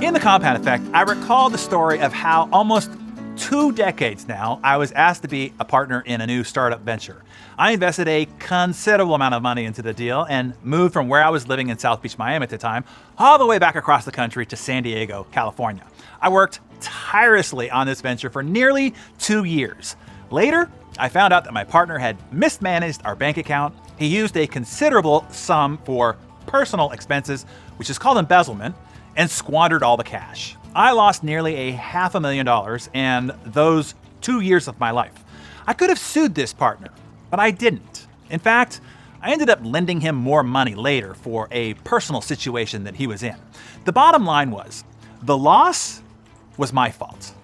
In The Compound Effect, I recall the story of how almost 2 decades now, I was asked to be a partner in a new startup venture. I invested a considerable amount of money into the deal and moved from where I was living in South Beach, Miami at the time, all the way back across the country to San Diego, California. I worked tirelessly on this venture for nearly 2 years. Later, I found out that my partner had mismanaged our bank account. He used a considerable sum for personal expenses, which is called embezzlement, and squandered all the cash. I lost nearly $500,000 and those 2 years of my life. I could have sued this partner, but I didn't. In fact, I ended up lending him more money later for a personal situation that he was in. The bottom line was, the loss was my fault.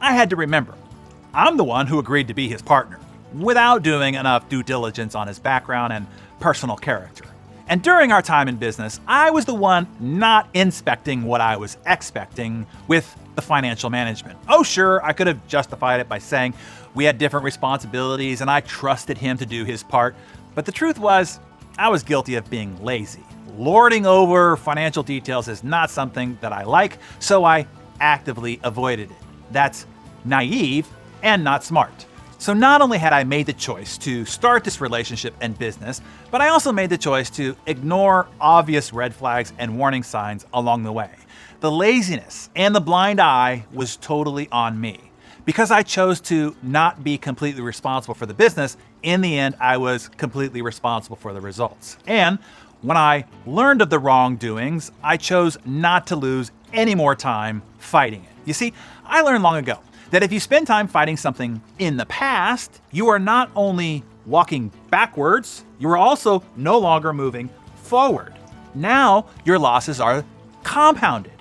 I had to remember, I'm the one who agreed to be his partner without doing enough due diligence on his background and personal character. And during our time in business, I was the one not inspecting what I was expecting with the financial management. Oh, sure, I could have justified it by saying we had different responsibilities and I trusted him to do his part. But the truth was, I was guilty of being lazy. Lording over financial details is not something that I like, so I actively avoided it. That's naive and not smart. So not only had I made the choice to start this relationship and business, but I also made the choice to ignore obvious red flags and warning signs along the way. The laziness and the blind eye was totally on me. Because I chose to not be completely responsible for the business, in the end, I was completely responsible for the results. And when I learned of the wrongdoings, I chose not to lose any more time fighting it. You see, I learned long ago that if you spend time fighting something in the past, you are not only walking backwards, you are also no longer moving forward. Now your losses are compounded.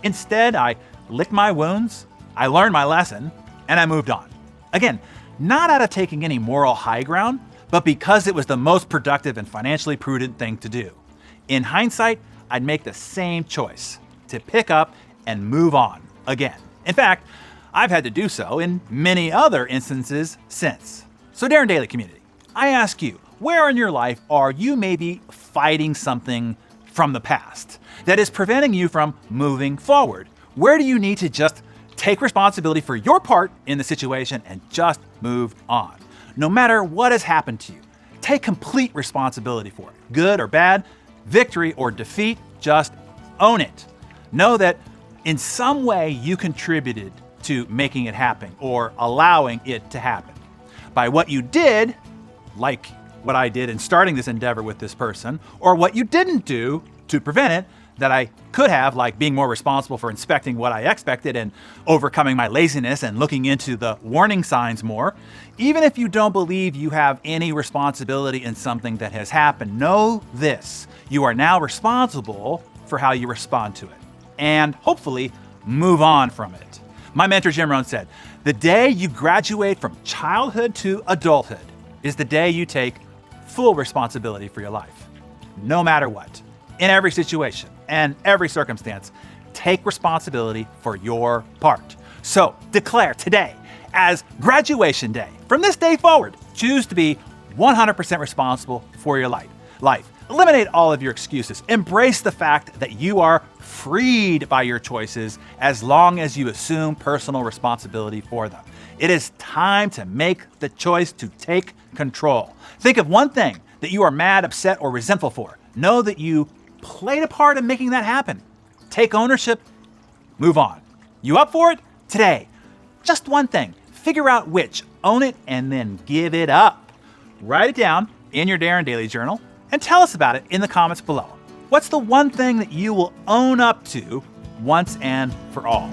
Instead, I licked my wounds, I learned my lesson, and I moved on. Again, not out of taking any moral high ground, but because it was the most productive and financially prudent thing to do. In hindsight, I'd make the same choice to pick up and move on again. In fact, I've had to do so in many other instances since. So Darren Daily community, I ask you, where in your life are you maybe fighting something from the past that is preventing you from moving forward? Where do you need to just take responsibility for your part in the situation and just move on? No matter what has happened to you, take complete responsibility for it. Good or bad, victory or defeat, just own it. Know that in some way you contributed to making it happen or allowing it to happen. By what you did, like what I did in starting this endeavor with this person, or what you didn't do to prevent it that I could have, like being more responsible for inspecting what I expected and overcoming my laziness and looking into the warning signs more. Even if you don't believe you have any responsibility in something that has happened, know this: you are now responsible for how you respond to it, and hopefully move on from it. My mentor Jim Rohn said, the day you graduate from childhood to adulthood is the day you take full responsibility for your life. No matter what, in every situation and every circumstance, take responsibility for your part. So declare today as graduation day. From this day forward, choose to be 100% responsible for your life. Eliminate all of your excuses. Embrace the fact that you are freed by your choices as long as you assume personal responsibility for them. It is time to make the choice to take control. Think of one thing that you are mad, upset, or resentful for. Know that you played a part in making that happen. Take ownership, move on. You up for it? Today, just one thing. Figure out which, own it, and then give it up. Write it down in your Darren Daily Journal and tell us about it in the comments below. What's the one thing that you will own up to once and for all?